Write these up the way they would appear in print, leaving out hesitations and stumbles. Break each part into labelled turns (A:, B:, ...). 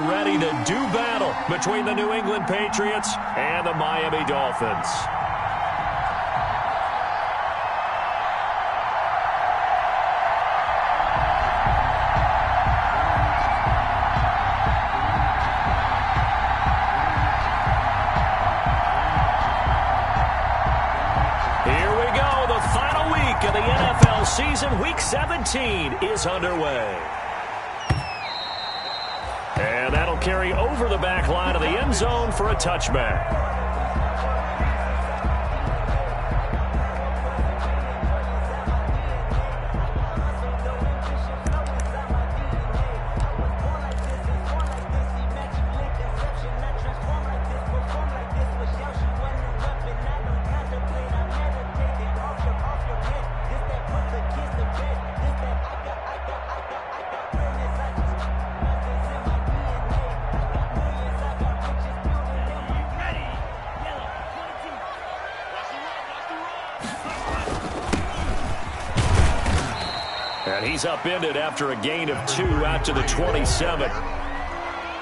A: are ready to do battle between the New England Patriots and the Miami Dolphins. Here we go, the final week of the NFL season. Week 17 is underway. And that'll carry over the back line of the end zone for a touchback. And he's upended after a gain of 2 out to the 27.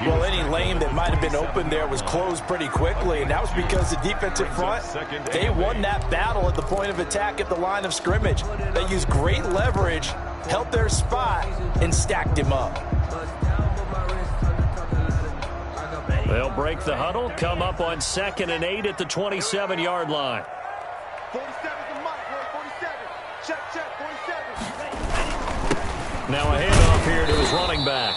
B: Well, any lane that might have been open there was closed pretty quickly, and that was because the defensive front, they won that battle at the point of attack at the line of scrimmage. They used great leverage, held their spot, and stacked him up.
A: They'll break the huddle, come up on 2nd and 8 at the 27-yard line.
C: 47 to Mike, 47. Check, 47.
A: Now a handoff here to his running back.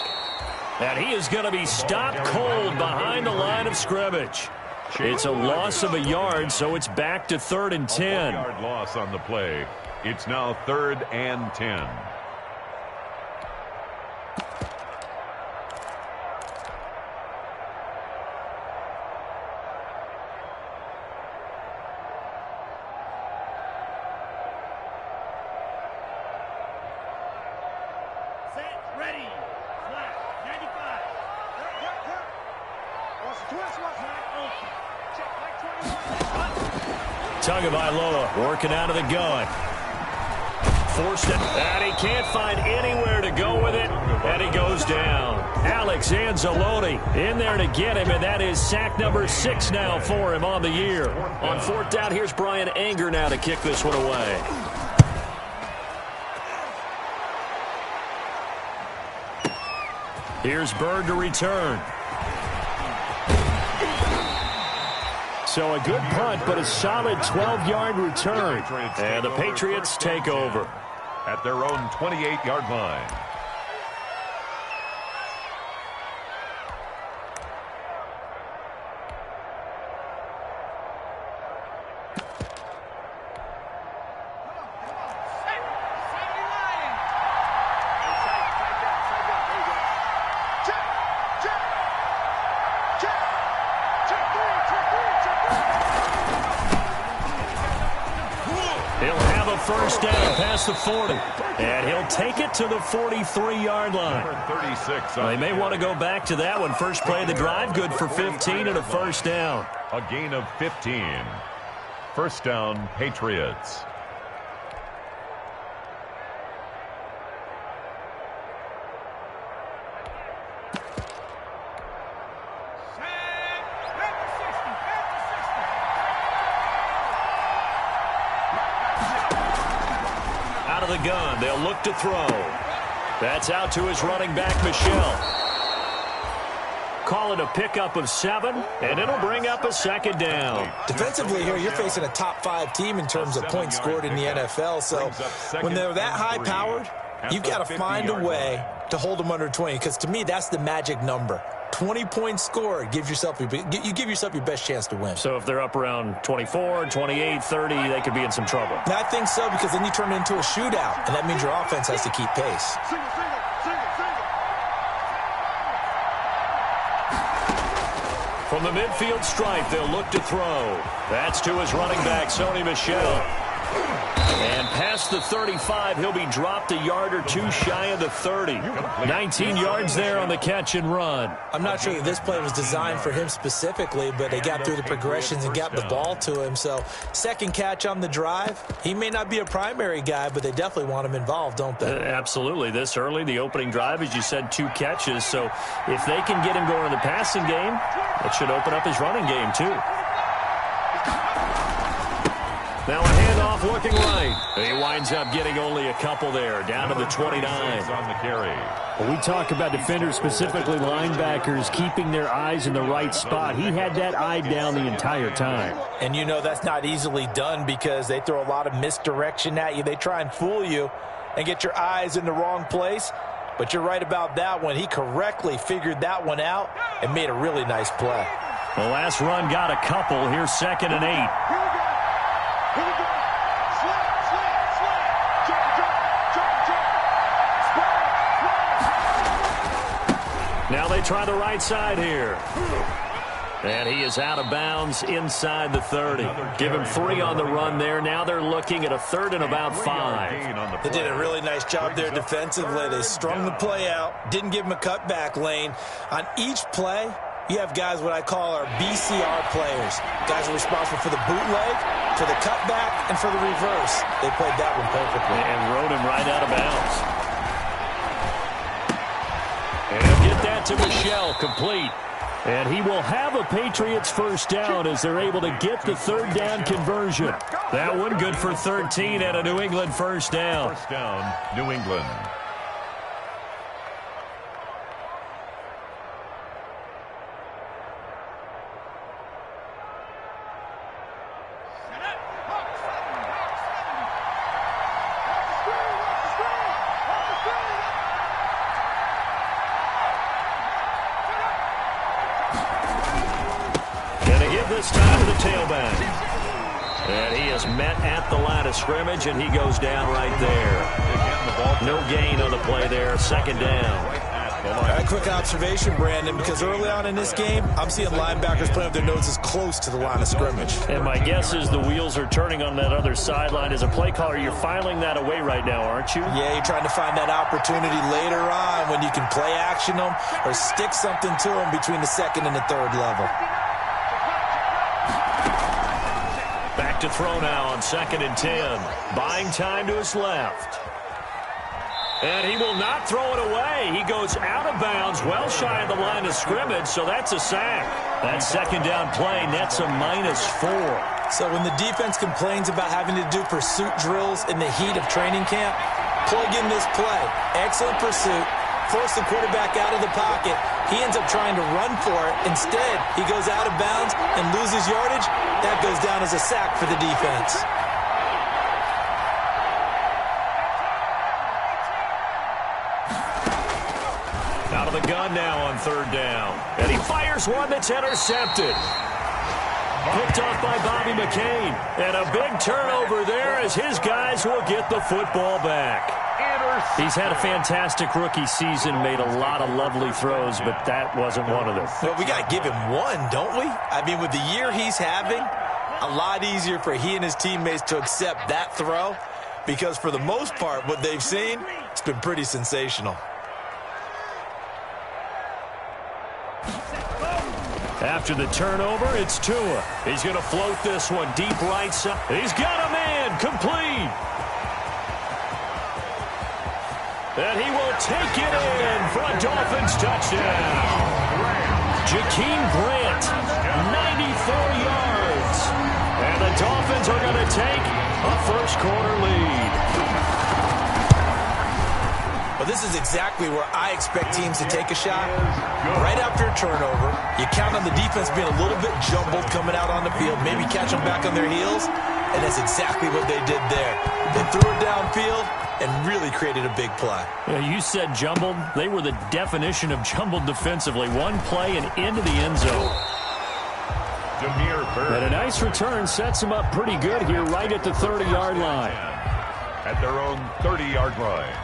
A: And he is going to be stopped cold behind the line of scrimmage. It's a loss of a yard, so it's back to 3rd and 10.
D: A 1-yard loss on the play. It's now 3rd and 10.
A: Tagovailoa working out of the gun. Forced it, and he can't find anywhere to go with it, and he goes down. Alex Anzalone in there to get him, and that is sack number 6 now for him on the year. On 4th down, here's Brian Anger now to kick this one away. Here's Bird to return. So a good punt, but a solid 12-yard return. And the Patriots take over
D: at their own 28-yard line.
A: First down past the 40. And he'll take it to the 43-yard line.
D: 36.
A: They may want to go back to that one. First play of the drive, good for 15 and a first down.
D: A gain of 15. First down, Patriots.
A: The gun, they'll look to throw. That's out to his running back, Michel. Call it a pickup of 7, and it'll bring up a 2nd down.
B: Defensively here, you're facing a top 5 team in terms of points scored in the NFL, so when they're that high-powered, you've got to find a way to hold them under 20, because to me, that's the magic number. 20 points scored, you give yourself your best chance to win.
A: So if they're up around 24, 28, 30, they could be in some trouble.
B: And I think so, because then you turn it into a shootout, and that means your offense has to keep pace.
A: From the midfield stripe, they'll look to throw. That's to his running back, Sony Michel. And past the 35, he'll be dropped a yard or two shy of the 30. 19 yards there on the catch and run.
B: I'm not sure that this play was designed for him specifically, but they got through the progressions and got the ball to him. So second catch on the drive. He may not be a primary guy, but they definitely want him involved, don't they?
A: Absolutely. This early, the opening drive, as you said, 2 catches. So if they can get him going in the passing game, it should open up his running game too. Now a handoff looking right. He winds up getting only a couple there, down to the 29.
D: On the carry.
E: Well, we talk about defenders, specifically linebackers, keeping their eyes in the right spot. He had that eye down the entire time.
B: And you know that's not easily done because they throw a lot of misdirection at you. They try and fool you and get your eyes in the wrong place. But you're right about that one. He correctly figured that one out and made a really nice play.
A: The last run got a couple. Here's 2nd and 8.
C: Here we go. Slant, slant, slant. Jump, jump, jump, jump. Spread,
A: Now they try the right side here. And he is out of bounds inside the 30. Give him 3 on the run there. Now they're looking at a 3rd and about 5.
B: They did a really nice job there defensively. They strung the play out, didn't give him a cutback lane. On each play, you have guys what I call our BCR players. Guys are responsible for the bootleg, for the cutback, and for the reverse. They played that one perfectly.
A: And rode him right out of bounds. And get that to Michelle, complete. And he will have a Patriots first down as they're able to get the 3rd down conversion. That one good for 13 and a New England first down.
D: First down, New England.
A: This time to the tailback. And he is met at the line of scrimmage, and he goes down right there. No gain on the play there. 2nd down.
B: A quick observation, Brandon, because early on in this game, I'm seeing linebackers playing with their noses close to the line of scrimmage.
A: And my guess is the wheels are turning on that other sideline. As a play caller, you're filing that away right now, aren't you?
B: Yeah, you're trying to find that opportunity later on when you can play action them or stick something to them between the 2nd and the 3rd level.
A: Back to throw now on 2nd and 10. Buying time to his left. And he will not throw it away. He goes out of bounds, well shy of the line of scrimmage, so that's a sack. That 2nd down play nets a -4.
B: So when the defense complains about having to do pursuit drills in the heat of training camp, plug in this play. Excellent pursuit. Force the quarterback out of the pocket. He ends up trying to run for it. Instead, he goes out of bounds and loses yardage. That goes down as a sack for the defense.
A: Out of the gun now on 3rd down. And he fires one that's intercepted. Picked off by Bobby McCain. And a big turnover there as his guys will get the football back. He's had a fantastic rookie season, made a lot of lovely throws, but that wasn't one of them.
B: Well, we got to give him one, don't we? I mean, with the year he's having, a lot easier for he and his teammates to accept that throw because for the most part, what they've seen, it's been pretty sensational.
A: After the turnover, it's Tua. He's going to float this one deep right side. He's got a man, complete. And he will take it in for a Dolphins touchdown. Jakeem Grant, 94 yards. And the Dolphins are going to take a first-quarter lead.
B: Well, this is exactly where I expect teams to take a shot. Right after a turnover, you count on the defense being a little bit jumbled coming out on the field, maybe catch them back on their heels, and that's exactly what they did there. They threw it downfield and really created a big play.
A: Yeah, you said jumbled. They were the definition of jumbled defensively. One play and into the end zone. And a nice return sets them up pretty good here right at the 30-yard line.
D: At their own 30-yard line.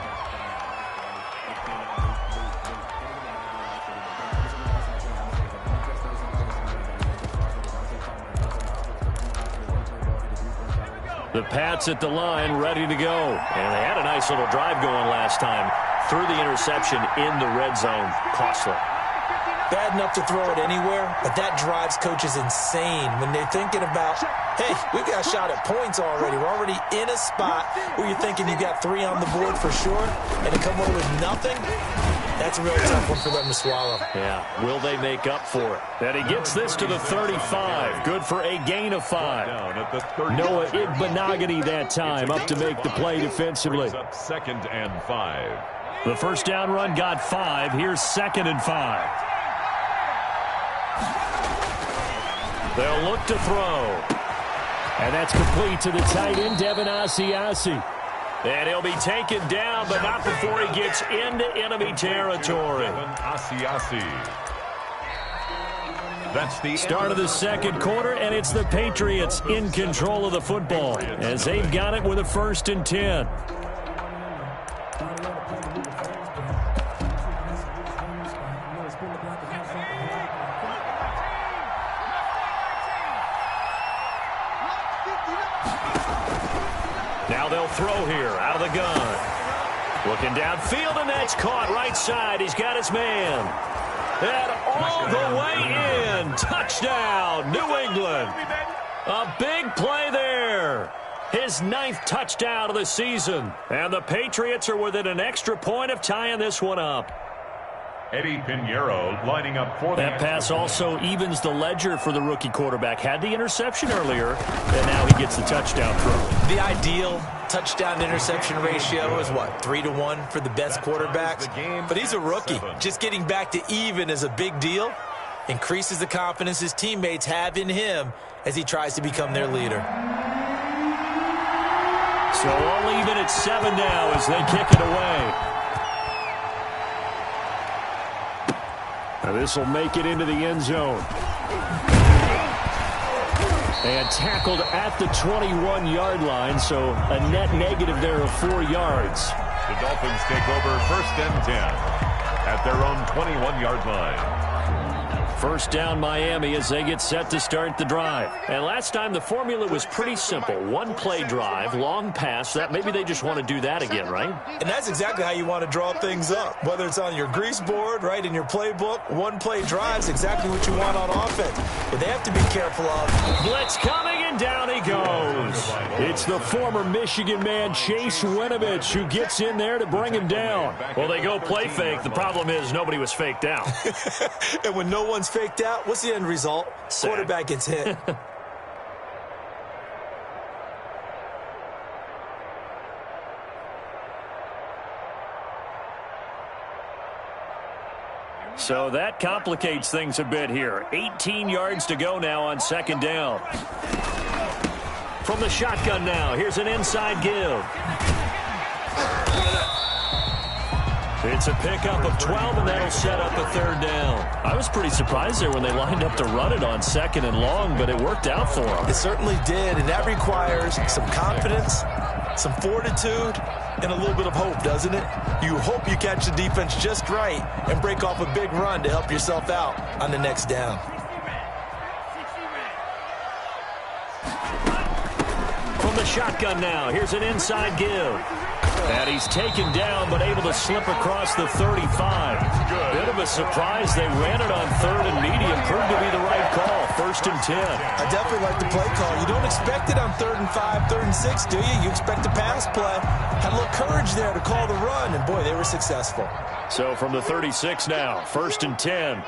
A: The Pats at the line, ready to go. And they had a nice little drive going last time. Threw the interception in the red zone. Costly.
B: Bad enough to throw it anywhere, but that drives coaches insane when they're thinking about, hey, we've got a shot at points already. We're already in a spot where you're thinking you got 3 on the board for sure, and to come away with nothing, that's a real tough one for them to swallow.
A: Yeah, will they make up for it? And he gets this to the 35. Good for a gain of 5. Noah Igbenogany that time up to make the play defensively.
D: Up 2nd and 5.
A: The first down run got 5. Here's 2nd and 5. They'll look to throw.
E: And that's complete to the tight end, Devin Asiasi.
A: And he'll be taken down, but not before he gets into enemy territory.
D: That's the
A: start of the second quarter, and it's the Patriots in control of the football as they've got it with a 1st and 10. Now they'll throw here out of the gun. Looking downfield, and that's caught right side. He's got his man. And all the way in. Touchdown, New England. A big play there. His 9th touchdown of the season. And the Patriots are within an extra point of tying this one up.
D: Eddie Pinheiro lining up for
A: that pass also evens the ledger for the rookie quarterback. Had the interception earlier, and now he gets the touchdown throw.
B: The ideal touchdown-interception ratio is, what, 3-to-1 for the best quarterbacks? But he's a rookie. Just getting back to even is a big deal. Increases the confidence his teammates have in him as he tries to become their leader.
A: So all even at 7 now as they kick it away. This will make it into the end zone. And tackled at the 21-yard line, so a net negative there of 4 yards.
D: The Dolphins take over 1st and 10 at their own 21-yard line.
A: First down Miami as they get set to start the drive. And last time the formula was pretty simple. 1-play drive, long pass. That maybe they just want to do that again, right?
B: And that's exactly how you want to draw things up. Whether it's on your grease board, right, in your playbook, 1-play drive is exactly what you want on offense. But they have to be careful of.
A: Blitz coming, and down he goes. It's the former Michigan man, Chase Winovich, who gets in there to bring him down. Well, they go play fake. The problem is nobody was faked out.
B: And when no one's faked out, what's the end result?
A: Sack.
B: Quarterback gets hit.
A: So that complicates things a bit here. 18 yards to go now on 2nd down. From the shotgun now, here's an inside give. It's a pickup of 12, and that'll set up a 3rd down. I was pretty surprised there when they lined up to run it on 2nd and long, but it worked out for them.
B: It certainly did, and that requires some confidence, some fortitude, and a little bit of hope, doesn't it? You hope you catch the defense just right and break off a big run to help yourself out on the next down.
A: From the shotgun now, here's an inside give. And he's taken down, but able to slip across the 35. Bit of a surprise. They ran it on 3rd and medium. Proved to be the right call. 1st and 10.
B: I definitely like the play call. You don't expect it on 3rd and 5, 3rd and 6, do you? You expect a pass play. Had a little courage there to call the run, and boy, they were successful.
A: So from the 36 now, 1st and 10.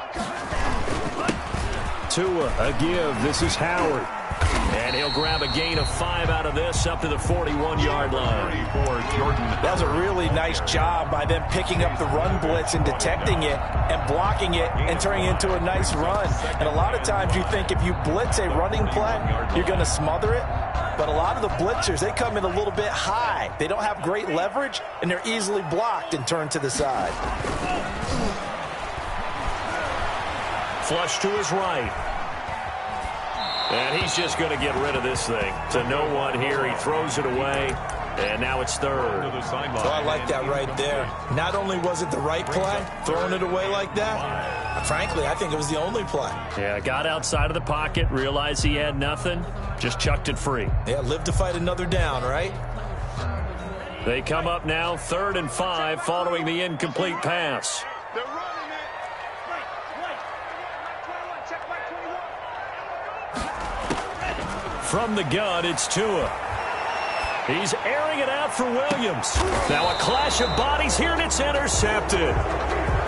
A: Tua, a give. This is Howard. And he'll grab a gain of 5 out of this up to the 41-yard line.
B: That was a really nice job by them picking up the run blitz and detecting it and blocking it and turning it into a nice run. And a lot of times you think if you blitz a running play, you're going to smother it. But a lot of the blitzers, they come in a little bit high. They don't have great leverage, and they're easily blocked and turned to the side.
A: Flush to his right. And he's just going to get rid of this thing. To no one here. He throws it away. And now it's 3rd.
B: So I like that right there. Not only was it the right play, throwing it away like that, Frankly, I think it was the only play.
A: Yeah, got outside of the pocket, realized he had nothing, just chucked it free.
B: Yeah, live to fight another down, right?
A: They come up now 3rd and 5 following the incomplete pass.
C: They're running it.
A: From the gun, it's Tua. He's airing it out for Williams. Now a clash of bodies here, and it's intercepted.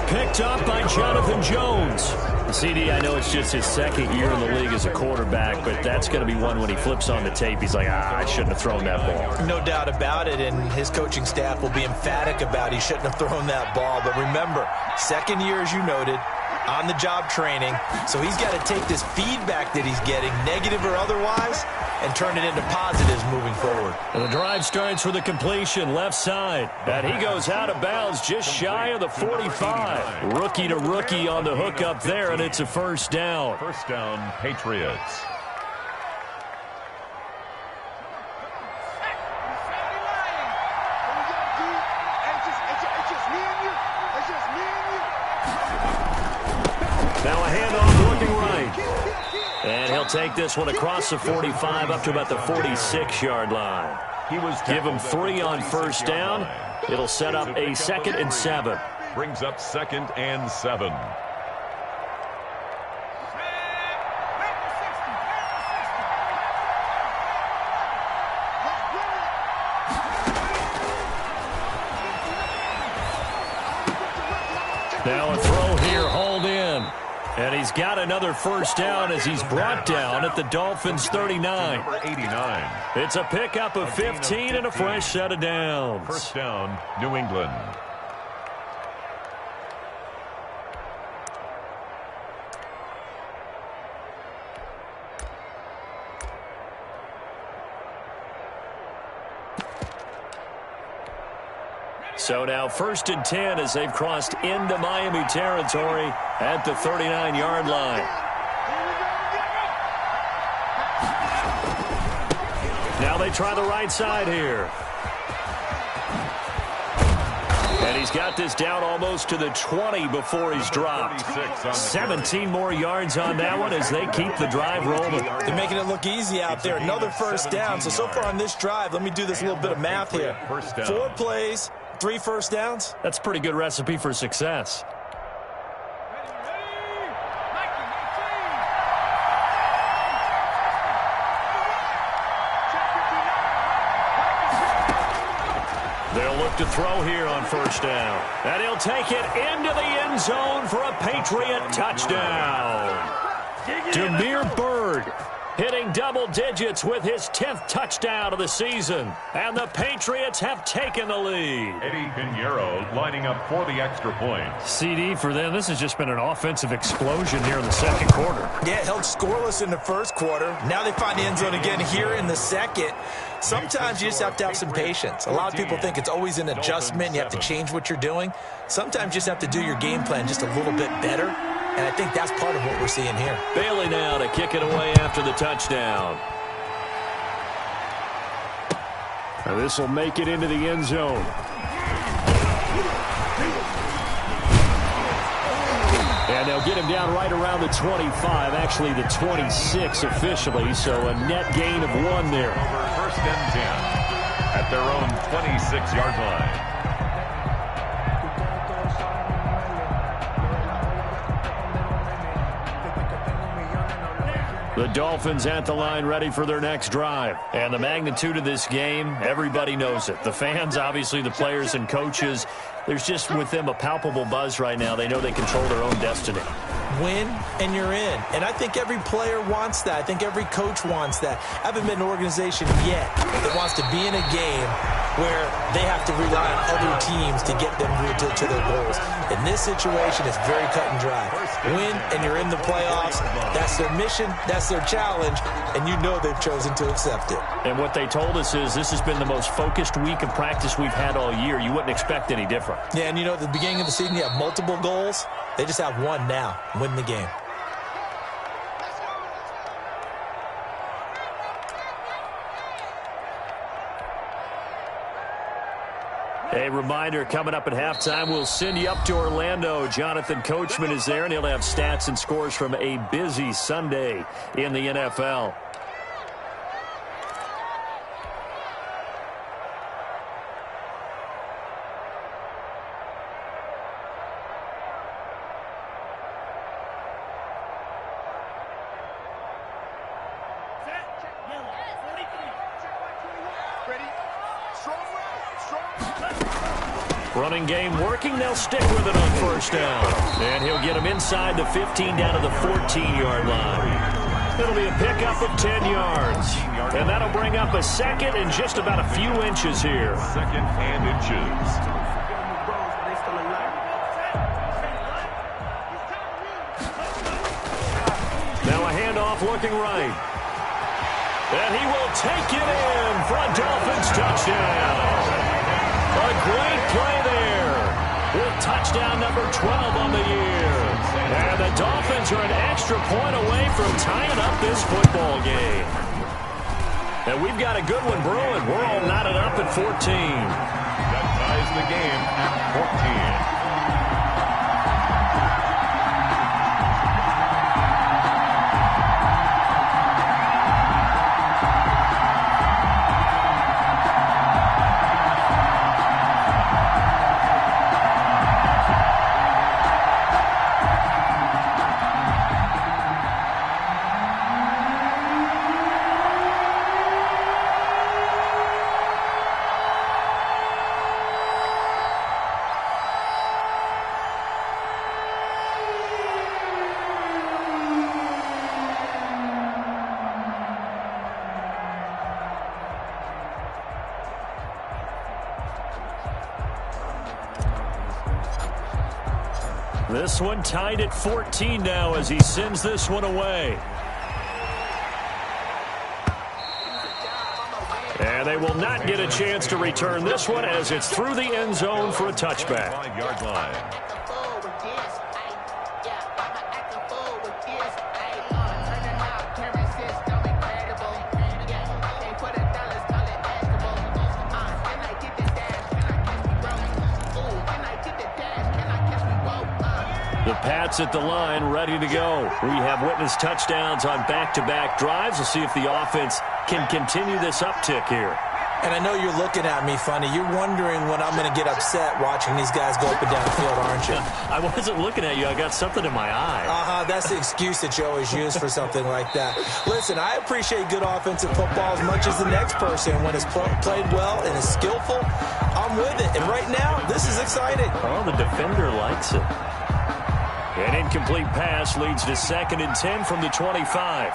A: Picked up by Jonathan Jones. CD, I know it's just his 2nd year in the league as a quarterback, but that's going to be one when he flips on the tape. He's like, I shouldn't have thrown that ball.
B: No doubt about it, and his coaching staff will be emphatic about he shouldn't have thrown that ball. But remember, 2nd year, as you noted, on-the-job training. So he's got to take this feedback that he's getting, negative or otherwise, and turn it into positives moving forward.
A: And the drive starts with a completion left side. And he goes out of bounds just shy of the 45. Rookie to rookie on the hook up there, and it's a first down.
D: First down, Patriots.
A: Now a handoff looking right. And he'll take this one across the 45 up to about the 46-yard line. Give him 3 on first down. It'll set up a 2nd and 7.
D: Brings up 2nd and 7.
A: Now a throw here, hauled in. And he's got another first down as he's brought down at the Dolphins' 39.
D: Number 89.
A: It's a pickup of 15 and a fresh set of downs.
D: First down, New England.
A: So now 1st and 10 as they've crossed into Miami territory at the 39-yard line. Now they try the right side here. And he's got this down almost to the 20 before he's dropped. 17 more yards on that one as they keep the drive rolling.
B: They're making it look easy out there. Another first down. So far on this drive, let me do this little bit of math here. 4 plays, 3 first downs.
A: That's a pretty good recipe for success. They'll look to throw here on first down. And he'll take it into the end zone for a Patriot touchdown. Damiere Byrd hitting double digits with his 10th touchdown of the season. And the Patriots have taken the lead.
D: Eddie Pinheiro lining up for the extra point.
A: CD for them, this has just been an offensive explosion here in the 2nd quarter.
B: Yeah, held scoreless in the 1st quarter. Now they find the end zone again here in the 2nd. Sometimes you just have to have some patience. A lot of people think it's always an adjustment. You have to change what you're doing. Sometimes you just have to do your game plan just a little bit better. And I think that's part of what we're seeing here.
A: Bailey now to kick it away after the touchdown. Now this will make it into the end zone. And they'll get him down right around the 25, actually the 26 officially, so a net gain of 1 there.
D: Over 1st and 10 at their own 26-yard line.
A: The Dolphins at the line ready for their next drive. And the magnitude of this game, everybody knows it. The fans, obviously the players and coaches, there's just with them a palpable buzz right now. They know they control their own destiny.
B: Win and you're in. And I think every player wants that. I think every coach wants that. I haven't been an organization yet that wants to be in a game where they have to rely on other teams to get them to their goals. In this situation, it's very cut and dry. Win and you're in the playoffs. That's their mission. That's their challenge. And you know they've chosen to accept it.
A: And what they told us is this has been the most focused week of practice we've had all year. You wouldn't expect any different.
B: Yeah, and you know, at the beginning of the season, you have multiple goals. They just have one now. Win the game.
A: A reminder, coming up at halftime, we'll send you up to Orlando. Jonathan Coachman is there, and he'll have stats and scores from a busy Sunday in the NFL. Running game working. They'll stick with it on first down. And he'll get him inside the 15 down to the 14-yard line. It'll be a pickup of 10 yards. And that'll bring up a second and just about a few inches here.
D: Second and inches.
A: Now a handoff looking right. And he will take it in for a Dolphins touchdown. A great play there with touchdown number 12 on the year. And the Dolphins are an extra point away from tying up this football game. And we've got a good one brewing. We're all knotted up at 14.
D: That ties the game at 14.
A: This one tied at 14 now as he sends this one away. And they will not get a chance to return this one as it's through the end zone for a touchback.
D: 5-yard line.
A: The Pats at the line, ready to go. We have witnessed touchdowns on back-to-back drives. We'll see if the offense can continue this uptick here.
B: And I know you're looking at me funny. You're wondering when I'm going to get upset watching these guys go up and down the field, aren't you?
A: I wasn't looking at you. I got something in my eye.
B: That's the excuse that you always use for something like that. Listen, I appreciate good offensive football as much as the next person. When it's played well and is skillful, I'm with it. And right now, this is exciting.
A: Oh, the defender likes it. An incomplete pass leads to 2nd and 10 from the 25.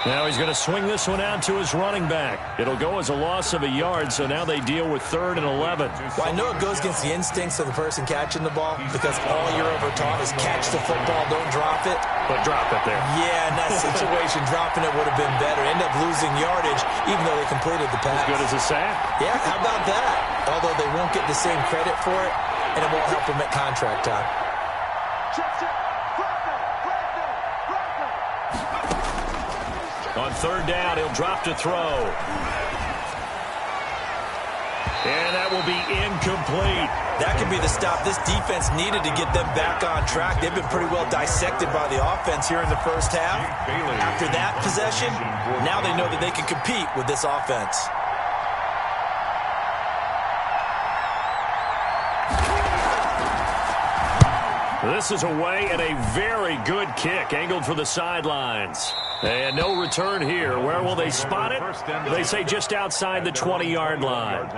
A: Now he's going to swing this one out to his running back. It'll go as a loss of a yard, so now they deal with 3rd and 11.
B: Well, I know it goes against the instincts of the person catching the ball because all you're ever taught is catch the football, don't drop it.
A: But drop it there.
B: Yeah, in that situation, dropping it would have been better. End up losing yardage, even though they completed the pass.
A: As good as a sack.
B: Yeah, how about that? Although they won't get the same credit for it, and it won't help them at contract time.
A: On 3rd down, he'll drop to throw. And that will be incomplete.
B: That could be the stop this defense needed to get them back on track. They've been pretty well dissected by the offense here in the first half. After that possession, now they know that they can compete with this offense.
A: This is away and a very good kick angled for the sidelines. And no return here. Where will they spot it? They say just outside the 20-yard line.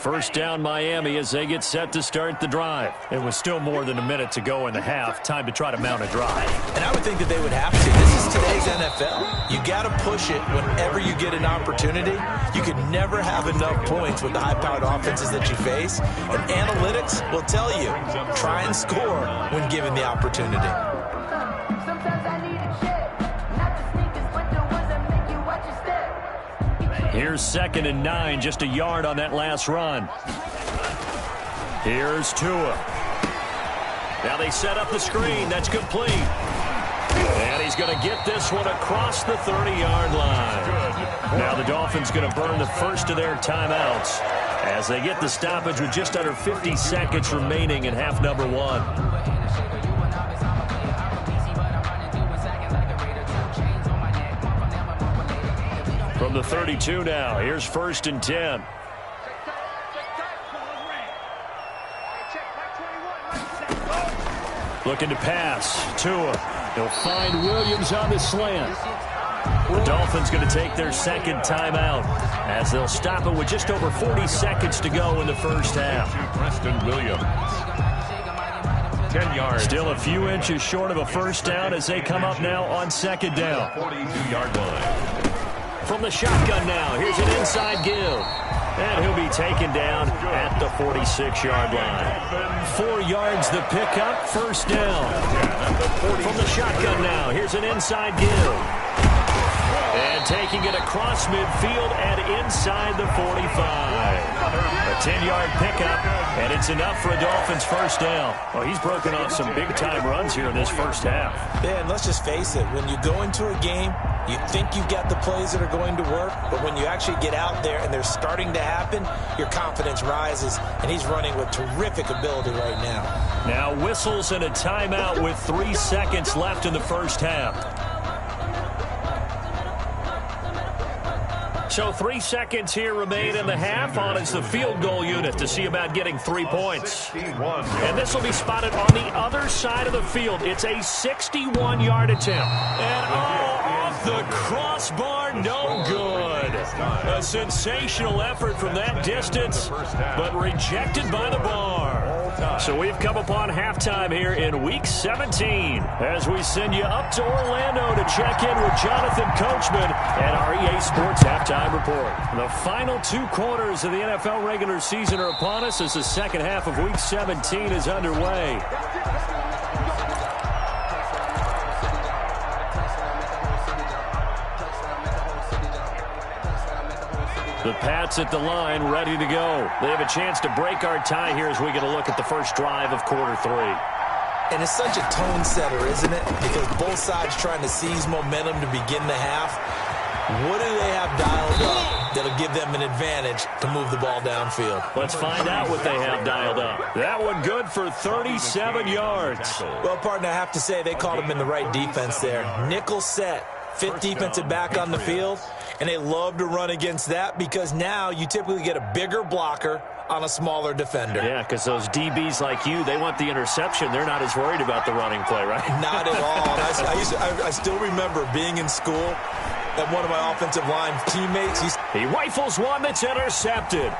A: First down Miami as they get set to start the drive. It was still more than a minute to go in the half. Time to try to mount a drive.
B: And I would think that they would have to. This is today's NFL. You got to push it whenever you get an opportunity. You can never have enough points with the high-powered offenses that you face. And analytics will tell you, try and score when given the opportunity.
A: Here's 2nd and 9, just a yard on that last run. Here's Tua. Now they set up the screen. That's complete. And he's going to get this one across the 30-yard line. Now the Dolphins going to burn the first of their timeouts as they get the stoppage with just under 50 seconds remaining in half number 1. From the 32 now, here's 1st and 10. Looking to pass. Tua. He'll find Williams on the slant. The Dolphins going to take their 2nd timeout as they'll stop it with just over 40 seconds to go in the first half.
D: Preston Williams. 10 yards.
A: Still a few inches short of a first down as they come up now on 2nd down.
D: 42-yard line.
A: From the shotgun now, here's an inside give. And he'll be taken down at the 46-yard line. 4 yards the pickup, first down. From the shotgun now, here's an inside give. And taking it across midfield and inside the 45. A 10-yard pickup, and it's enough for a Dolphins first down. Well, he's broken off some big-time runs here in this first half.
B: Yeah, and let's just face it, when you go into a game, you think you've got the plays that are going to work, but when you actually get out there and they're starting to happen, your confidence rises, and he's running with terrific ability right now.
A: Now whistles and a timeout with 3 seconds left in the first half. So 3 seconds here remain in the half. On is the field goal unit to see about getting 3 points. And this will be spotted on the other side of the field. It's a 61-yard attempt. And off the crossbar, no good. A sensational effort from that distance, but rejected by the bar. So we've come upon halftime here in Week 17 as we send you up to Orlando to check in with Jonathan Coachman and our EA Sports Halftime Report. The final 2 quarters of the NFL regular season are upon us as the second half of Week 17 is underway. The Pats at the line, ready to go. They have a chance to break our tie here as we get a look at the first drive of quarter 3.
B: And it's such a tone setter, isn't it? Because both sides trying to seize momentum to begin the half. What do they have dialed up that'll give them an advantage to move the ball downfield?
A: Let's find out what they have dialed up. That one good for 37 yards.
B: Well, partner, I have to say they caught him in the right defense there. Nickel set. 5th defensive back on the field, and they love to run against that because now you typically get a bigger blocker on a smaller defender.
A: Yeah, because those DBs like you, they want the interception. They're not as worried about the running play, right?
B: Not at all. I still remember being in school and one of my offensive line teammates.
A: He rifles one that's intercepted.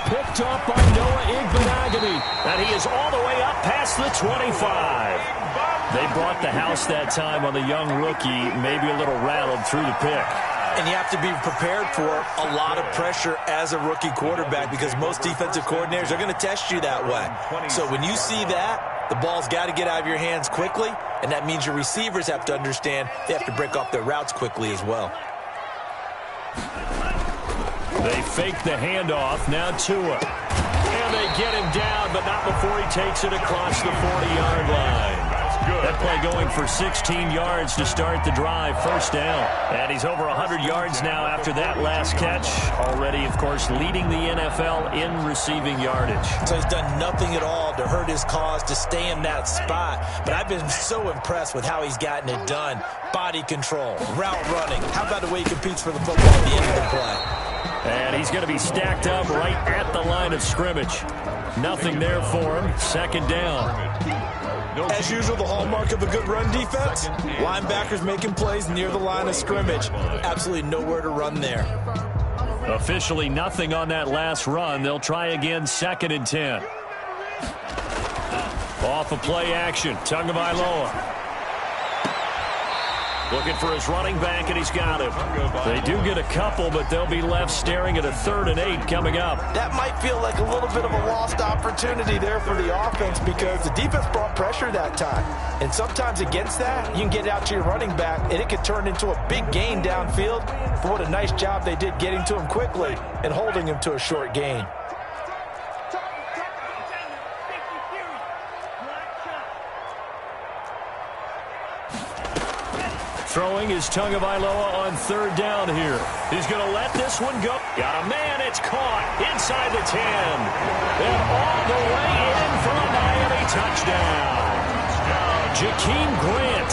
A: Picked up by Noah Igbenogany, and he is all the way up past the 25. They brought the house that time on the young rookie, maybe a little rattled through the pick.
B: And you have to be prepared for a lot of pressure as a rookie quarterback because most defensive coordinators are going to test you that way. So when you see that, the ball's got to get out of your hands quickly, and that means your receivers have to understand they have to break off their routes quickly as well.
A: They fake the handoff, now Tua. And they get him down, but not before he takes it across the 40-yard line. That play going for 16 yards to start the drive, first down. And he's over 100 yards now after that last catch. Already, of course, leading the NFL in receiving yardage.
B: So he's done nothing at all to hurt his cause, to stay in that spot. But I've been so impressed with how he's gotten it done. Body control, route running. How about the way he competes for the football at the end of the play?
A: And he's going to be stacked up right at the line of scrimmage. Nothing there for him. Second down.
B: As usual, the hallmark of a good run defense, linebackers making plays near the line of scrimmage. Absolutely nowhere to run there.
A: Officially nothing on that last run. They'll try again 2nd and 10. Off of play action. Tagovailoa. Looking for his running back, and he's got him. They do get a couple, but they'll be left staring at a 3rd and 8 coming up.
B: That might feel like a little bit of a lost opportunity there for the offense because the defense brought pressure that time. And sometimes against that, you can get out to your running back, and it could turn into a big gain downfield. But what a nice job they did getting to him quickly and holding him to a short gain.
A: Throwing is Tagovailoa on 3rd down here. He's going to let this one go. Got a man. It's caught inside the 10. And all the way in for a Miami touchdown. Jakeem Grant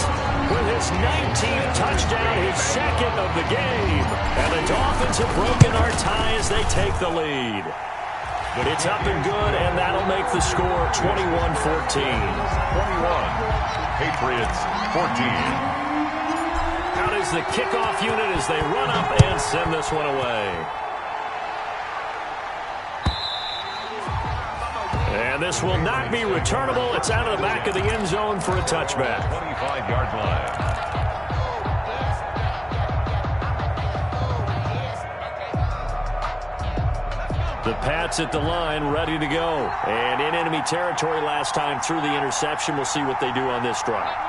A: with his 19th touchdown, his 2nd of the game. And the Dolphins have broken our tie as they take the lead. It's up and good, and that'll make the score 21-14.
D: 21. Patriots 14.
A: Out is the kickoff unit as they run up and send this one away. And this will not be returnable. It's out of the back of the end zone for a touchback.
D: 25-yard line.
A: The Pats at the line, ready to go. And in enemy territory last time through the interception. We'll see what they do on this drive.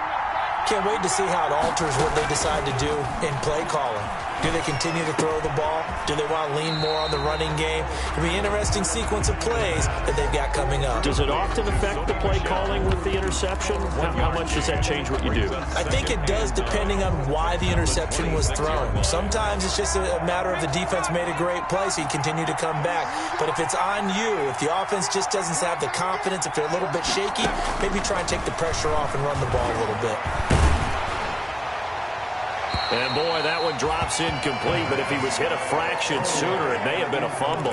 B: Can't wait to see how it alters what they decide to do in play calling. Do they continue to throw the ball? Do they want to lean more on the running game? It'll be an interesting sequence of plays that they've got coming up.
A: Does it often affect the play calling with the interception? How much does that change what you do?
B: I think it does depending on why the interception was thrown. Sometimes it's just a matter of the defense made a great play, so you continue to come back. But if it's on you, if the offense just doesn't have the confidence, if they're a little bit shaky, maybe try and take the pressure off and run the ball a little bit.
A: And, boy, that one drops incomplete, but if he was hit a fraction sooner, it may have been a fumble.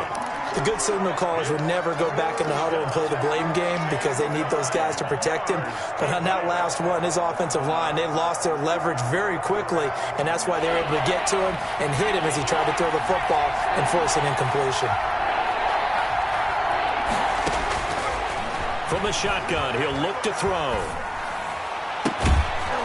B: The good signal callers would never go back in the huddle and play the blame game because they need those guys to protect him. But on that last one, his offensive line, they lost their leverage very quickly, and that's why they were able to get to him and hit him as he tried to throw the football and force an incompletion.
A: From the shotgun, he'll look to throw.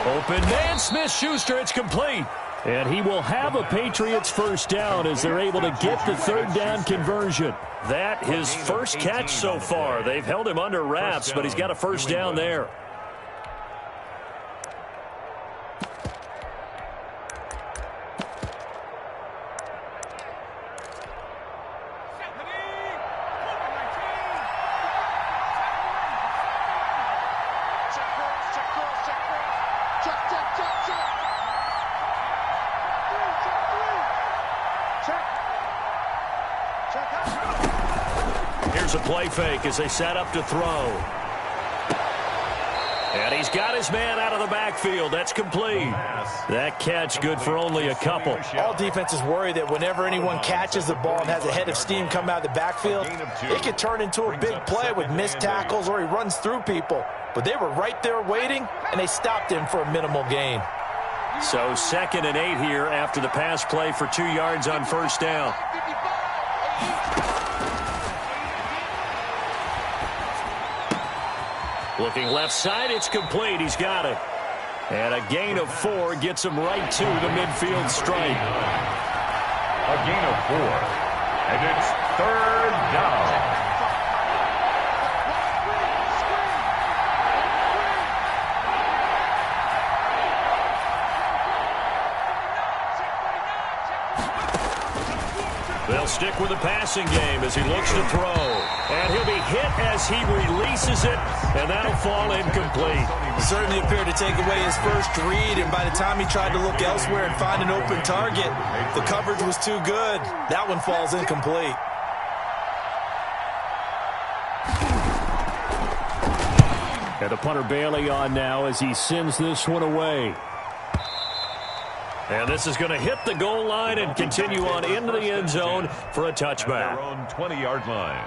A: Open man, Smith-Schuster, it's complete. And he will have a Patriots first down as they're able to get the 3rd down conversion. That his first catch so far. They've held him under wraps, but he's got a first down there. Here's a play fake as they set up to throw. And he's got his man out of the backfield. That's complete. That catch good for only a couple.
B: All defenses worry that whenever anyone catches the ball and has a head of steam come out of the backfield, it could turn into a big play with missed tackles or he runs through people. But they were right there waiting, and they stopped him for a minimal gain.
A: So 2nd and 8 here after the pass play for 2 yards on first down. Looking left side, it's complete. He's got it. And a gain of 4 gets him right to the midfield stripe.
D: A gain of 4. And it's 3rd down.
A: They'll stick with the passing game as he looks to throw. And he'll be hit as he releases it, and that'll fall incomplete.
B: He certainly appeared to take away his first read, and by the time he tried to look elsewhere and find an open target, the coverage was too good. That one falls incomplete.
E: And the punter Bailey on now as he sends this one away.
A: And this is going to hit the goal line and continue on into the end zone for a touchback.
D: Their own 20-yard line.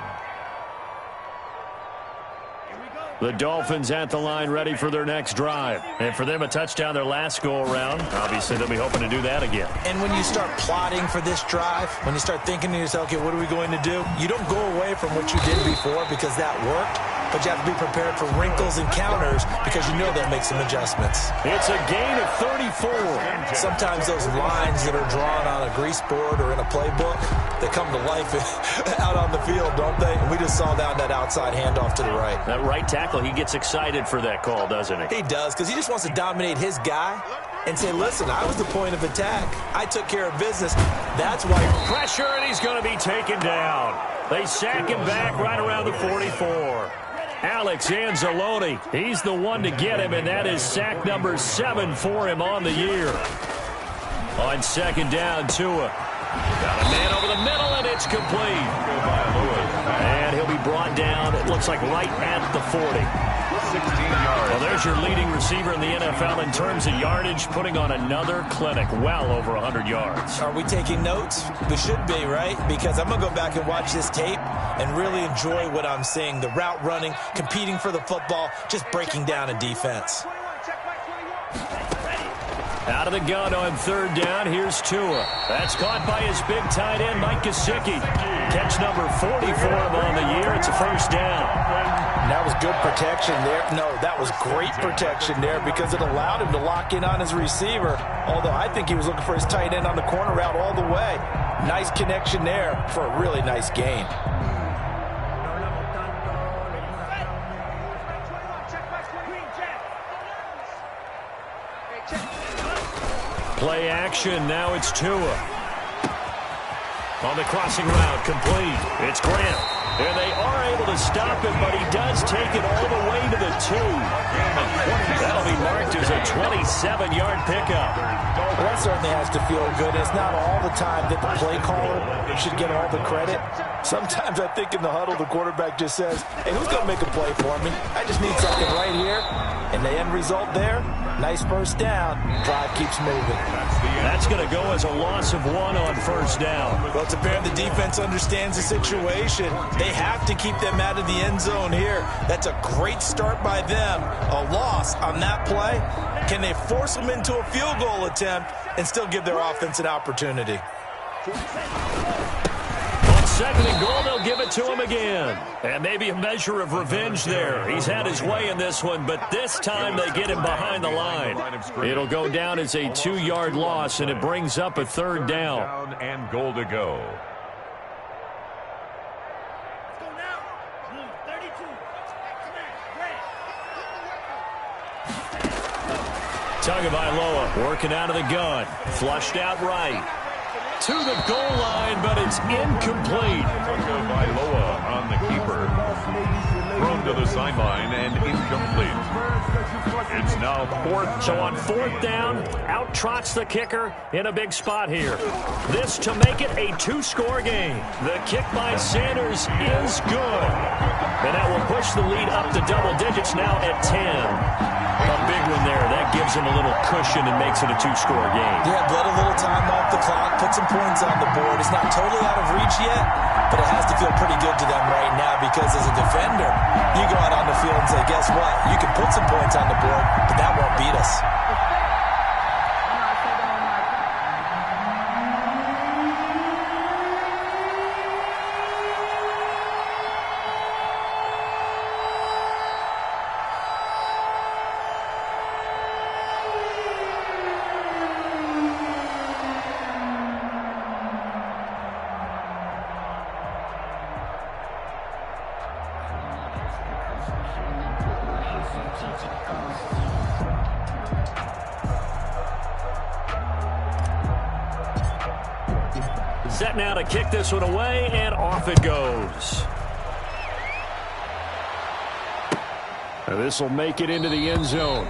A: The Dolphins at the line ready for their next drive. And for them, a touchdown their last go-around. Obviously, they'll be hoping to do that again.
B: And when you start plotting for this drive, when you start thinking to yourself, okay, what are we going to do? You don't go away from what you did before because that worked, but you have to be prepared for wrinkles and counters because you know they'll make some adjustments.
A: It's a gain of 34.
B: Sometimes those lines that are drawn on a grease board or in a playbook, they come to life out on the field, don't they? And we just saw down that outside handoff to the right.
A: That right tackle, he gets excited for that call, doesn't he?
B: He does, because he just wants to dominate his guy and say, listen, I was the point of attack. I took care of business. That's why.
A: Pressure, and he's going to be taken down. They sack him back right around the 44. Alex Anzalone, he's the one to get him, and that is sack number 7 for him on the year. On second down, Tua. Got a man over the middle, and it's complete. And he'll be brought down, it looks like right at the 40.
D: 16 yards.
A: Well, there's your leading receiver in the NFL in terms of yardage, putting on another clinic, well over 100 yards.
B: Are we taking notes? We should be, right? Because I'm going to go back and watch this tape and really enjoy what I'm seeing. The route running, competing for the football, just breaking down a defense.
A: Out of the gun on third down, here's Tua. That's caught by his big tight end, Mike Gesicki. Catch number 40 for him on the year. It's a first down.
B: That was good protection there. No, that was great protection there because it allowed him to lock in on his receiver. Although I think he was looking for his tight end on the corner route all the way. Nice connection there for a really nice gain.
A: Play action, now it's Tua. On the crossing route, complete. It's Grant. And they are able to stop him, but he does take it all the way to the 2. That'll be marked as a 27-yard pickup.
B: Well, that certainly has to feel good. It's not all the time that the play caller should get all the credit. Sometimes I think in the huddle, the quarterback just says, hey, who's going to make a play for me? I just need something right here. And the end result there, nice first down. Drive keeps moving.
A: That's going to go as a loss of 1 on first down.
B: Well, it's apparent the defense understands the situation. They have to keep them out of the end zone here. That's a great start by them. A loss on that play. Can they force them into a field goal attempt and still give their offense an opportunity?
A: On second and goal, they'll give it to him again. And maybe a measure of revenge there. He's had his way in this one, but this time they get him behind the line. It'll go down as a 2-yard loss, and it brings up a third down.
D: And goal to go.
A: Tagovailoa working out of the gun. Flushed out right. To the goal line, but it's incomplete.
D: Tagovailoa on the keeper. Thrown to the sideline and incomplete. It's now fourth.
A: So on fourth down, out trots the kicker in a big spot here. This to make it a 2-score game. The kick by Sanders is good. And that will push the lead up to double digits now at 10. A big one there. That gives him a little cushion and makes it a 2-score game.
B: Yeah, let a little time off the clock, put some points on the board. It's not totally out of reach yet, but it has to feel pretty good to them right now because as a defender, you go out on the field and say, guess what? You can put some points on the board, but that won't beat us.
A: Set now to kick this one away, and off it goes. This will make it into the end zone.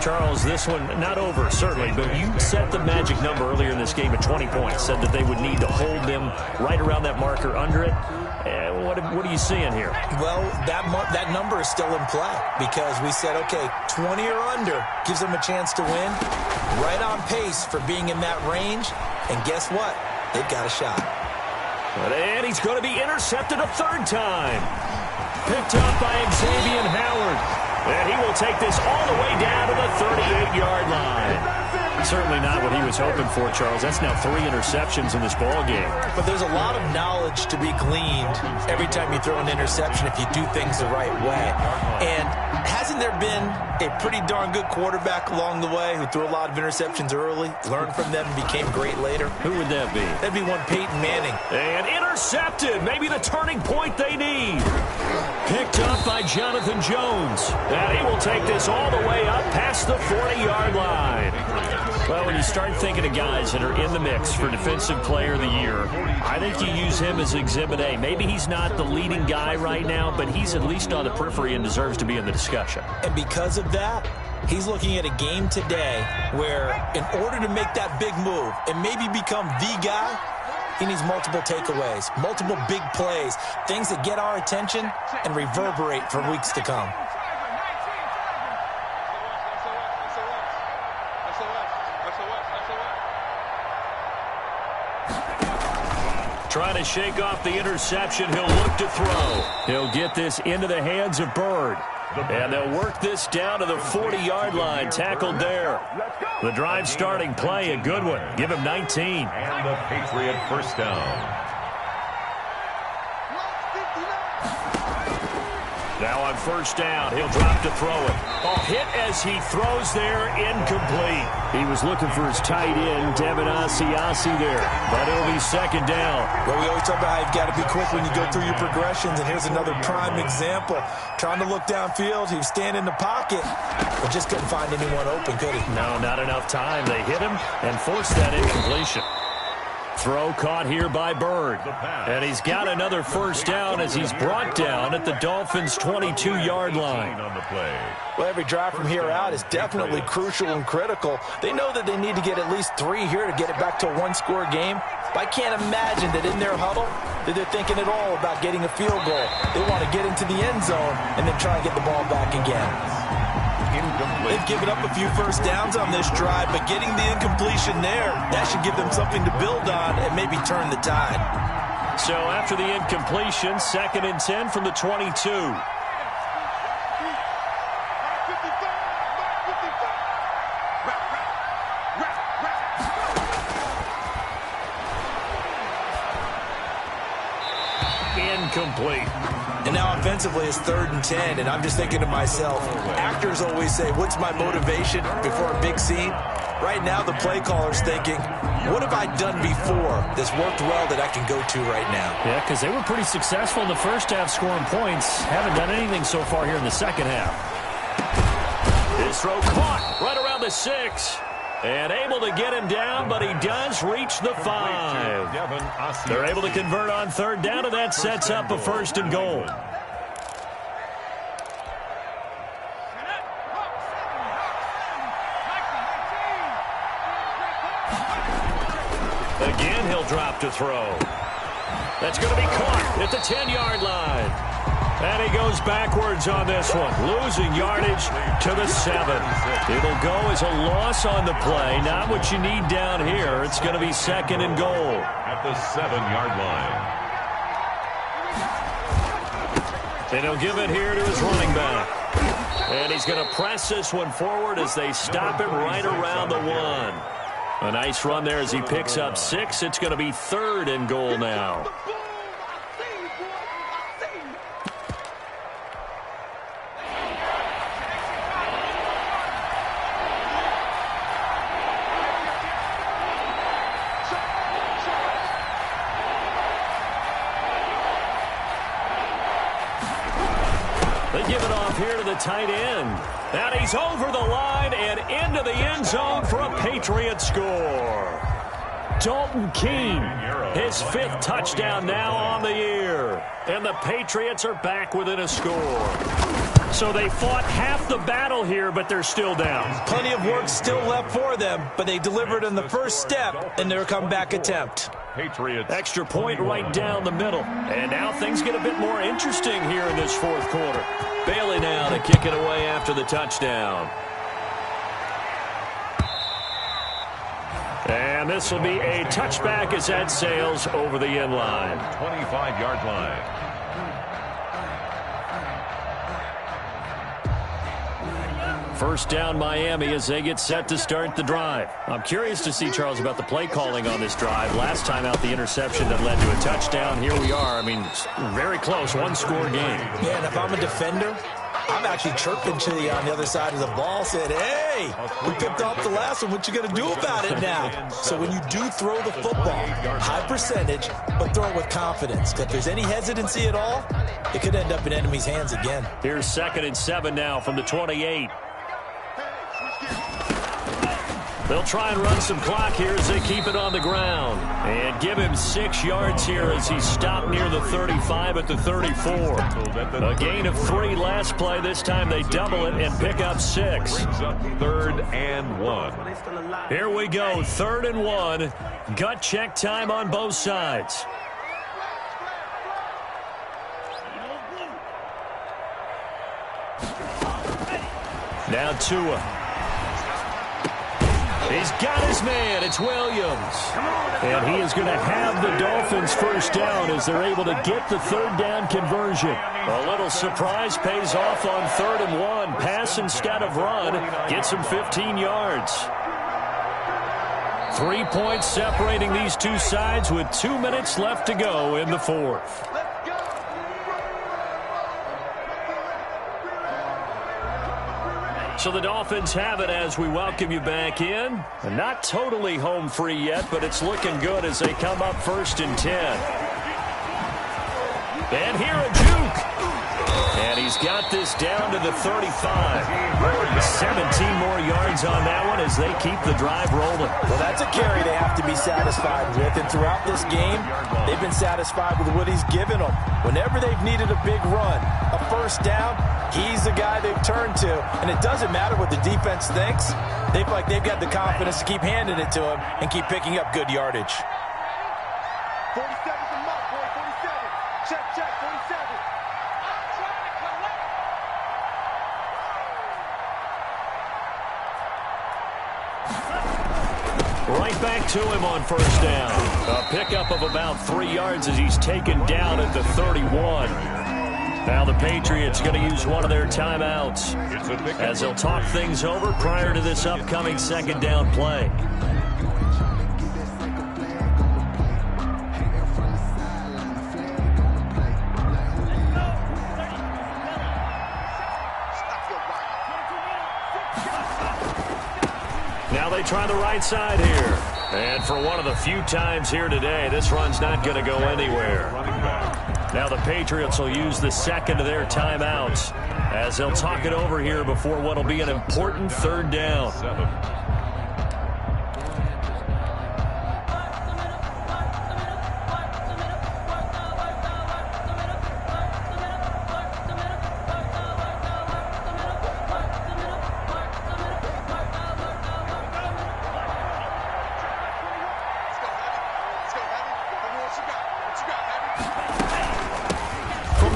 A: Charles, this one not over, certainly, but you set the magic number earlier in this game at 20 points, said that they would need to hold them right around that marker under it. What are you seeing here?
B: Well, that number is still in play because we said, okay, 20 or under gives them a chance to win. Right on pace for being in that range, and guess what? They've got a shot.
A: And he's going to be intercepted a third time. picked up by Xavier Howard. And he will take this all the way down to the 38-yard line. Certainly not what he was hoping for, Charles. That's now 3 interceptions in this ball game.
B: But there's a lot of knowledge to be gleaned every time you throw an interception if you do things the right way. And hasn't there been a pretty darn good quarterback along the way who threw a lot of interceptions early, learned from them, and became great later?
E: Who would that be?
B: That'd be one Peyton Manning.
A: And intercepted. Maybe the turning point they need. Picked up by Jonathan Jones. And he will take this all the way up past the 40-yard line. Well, when you start thinking of guys that are in the mix for Defensive Player of the Year, I think you use him as Exhibit A. Maybe he's not the leading guy right now, but he's at least on the periphery and deserves to be in the discussion.
B: And because of that, he's looking at a game today where in order to make that big move and maybe become the guy, he needs multiple takeaways, multiple big plays, things that get our attention and reverberate for weeks to come.
A: Trying to shake off the interception. He'll look to throw. He'll get this into the hands of Bird. And they'll work this down to the 40-yard line. Tackled there. The drive starting play, a good one. Give him 19.
D: And the Patriot first down.
A: Now on first down, he'll drop to throw it. A hit as he throws there, incomplete.
E: He was looking for his tight end, Devin Asiasi there. But it'll be second down.
B: Well, we always talk about how you've got to be quick when you go through your progressions, and here's another prime example. Trying to look downfield, he was standing in the pocket, but just couldn't find anyone open, could he?
A: No, not enough time. They hit him and forced that incompletion. Throw caught here by Bird. And he's got another first down as he's brought down at the Dolphins' 22-yard line.
D: On the play.
B: Well, every drive from here out is definitely crucial and critical. They know that they need to get at least 3 here to get it back to a one-score game. But I can't imagine that in their huddle that they're thinking at all about getting a field goal. They want to get into the end zone and then try and get the ball back again. They've given up a few first downs on this drive, but getting the incompletion there, that should give them something to build on and maybe turn the tide.
A: So after the incompletion, 2nd and 10 from the 22. Incomplete.
B: And now offensively it's 3rd and 10, and I'm just thinking to myself, actors always say, what's my motivation before a big scene? Right now the play caller's thinking, what have I done before that's worked well that I can go to right now?
E: Yeah, because they were pretty successful in the first half scoring points. Haven't done anything so far here in the second half.
A: His throw caught right around the 6. And able to get him down, but he does reach the 5. They're able to convert on 3rd down, and that sets up a 1st and goal. Again, he'll drop to throw. That's going to be caught at the 10-yard line. And he goes backwards on this one, losing yardage to the 7. It'll go as a loss on the play. Not what you need down here. It's going to be 2nd and goal.
D: At the 7-yard line.
A: And he'll give it here to his running back. And he's going to press this one forward as they stop him right around the 1. A nice run there as he picks up 6. It's going to be 3rd and goal now. They give it off here to the tight end. And he's over the line and into the end zone for a Patriot score. Dalton Keene, his 5th touchdown now on the year. And the Patriots are back within a score. So they fought half the battle here, but they're still down.
B: Plenty of work still left for them, but they delivered in the first step in their comeback attempt.
D: Patriots.
A: Extra point right down the middle. And now things get a bit more interesting here in this 4th quarter. Bailey now to kick it away after the touchdown. And this will be a touchback as that sails over the end line.
D: 25-yard line.
A: First down Miami as they get set to start the drive. I'm curious to see, Charles, about the play calling on this drive. Last time out, the interception that led to a touchdown. Here we are. I mean, very close, one-score game.
B: Yeah, and if I'm a defender, I'm actually chirping to you on the other side of the ball, saying, hey, we picked off the last one. What you going to do about it now? So when you do throw the football, high percentage, but throw it with confidence. If there's any hesitancy at all, it could end up in enemy's hands again.
A: Here's 2nd and 7 now from the 28. They'll try and run some clock here as they keep it on the ground. And give him 6 yards here as he stopped near the 35 at the 34. A gain of 3 last play. This time they double it and pick up 6.
D: Brings up 3rd and 1.
A: Here we go, 3rd and 1. Gut check time on both sides. Now Tua. He's got his man. It's Williams. And he is going to have the Dolphins first down as they're able to get the 3rd down conversion. A little surprise pays off on 3rd and 1. Pass instead of run. Gets him 15 yards. 3 points separating these two sides with 2 minutes left to go in the 4th. So the Dolphins have it as we welcome you back in. And not totally home free yet, but it's looking good as they come up 1st and 10. And here a juke. And he's got this down to the 35. 17 more yards on that one as they keep the drive rolling.
B: Well, that's a carry they have to be satisfied with. And throughout this game, they've been satisfied with what he's given them. Whenever they've needed a big run, a first down, he's the guy they've turned to. And it doesn't matter what the defense thinks. They feel like they've got the confidence to keep handing it to him and keep picking up good yardage.
C: 47's the mark, boy. 47. Check, check, 47.
A: Right back to him on first down. A pickup of about 3 yards as he's taken down at the 31. Now the Patriots going to use one of their timeouts as they'll talk things over prior to this upcoming 2nd down play. Now they try the right side here. And for one of the few times here today, this run's not going to go anywhere. Now the Patriots will use the 2nd of their timeouts as they'll talk it over here before what will be an important 3rd down.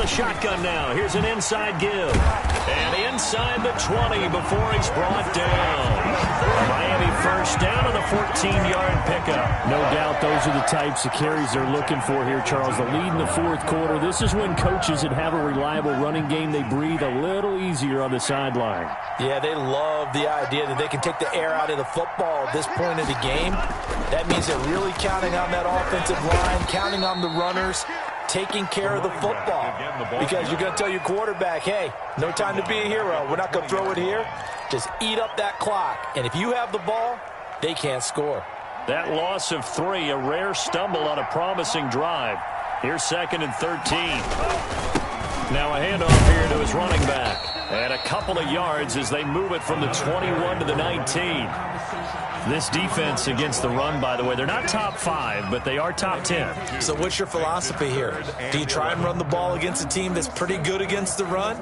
A: Shotgun now. Here's an inside give. And inside the 20 before he's brought down. Miami first down on the 14-yard pickup.
E: No doubt those are the types of carries they're looking for here, Charles. The lead in the 4th quarter. This is when coaches that have a reliable running game, they breathe a little easier on the sideline.
B: Yeah, they love the idea that they can take the air out of the football at this point of the game. That means they're really counting on that offensive line, counting on the runners, taking care of the football. Because you're going to tell your quarterback, hey, no time to be a hero. We're not going to throw it here. Just eat up that clock. And if you have the ball, they can't score.
A: That loss of 3, a rare stumble on a promising drive. Here's 2nd and 13. Now a handoff here to his running back. And a couple of yards as they move it from the 21 to the 19. This defense against the run, by the way, they're not top 5, but they are top 10.
B: So what's your philosophy here? Do you try and run the ball against a team that's pretty good against the run?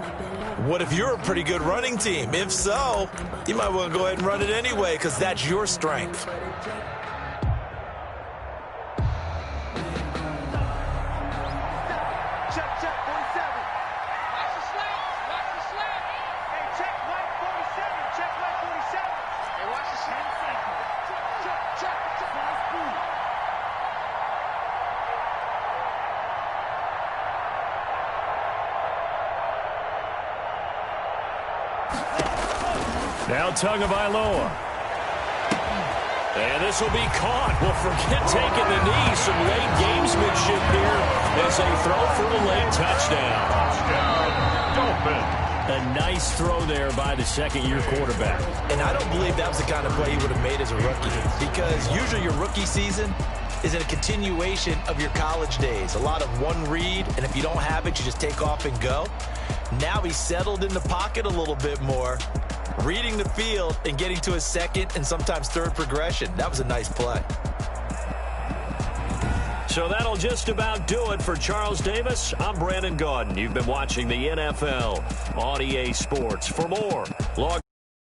B: What if you're a pretty good running team? If so, you might want to go ahead and run it anyway because that's your strength.
A: Now Tagovailoa. And this will be caught. Well, forget taking the knee. Some late gamesmanship here as they throw for a late touchdown.
D: Touchdown, Dolphins.
A: A nice throw there by the second-year quarterback.
B: And I don't believe that was the kind of play he would have made as a rookie, because usually your rookie season is in a continuation of your college days. A lot of one read, and if you don't have it, you just take off and go. Now he's settled in the pocket a little bit more, reading the field and getting to his second and sometimes third progression. That was a nice play.
A: So that'll just about do it for Charles Davis. I'm Brandon Gaudin. You've been watching the NFL on EA Sports. For more, log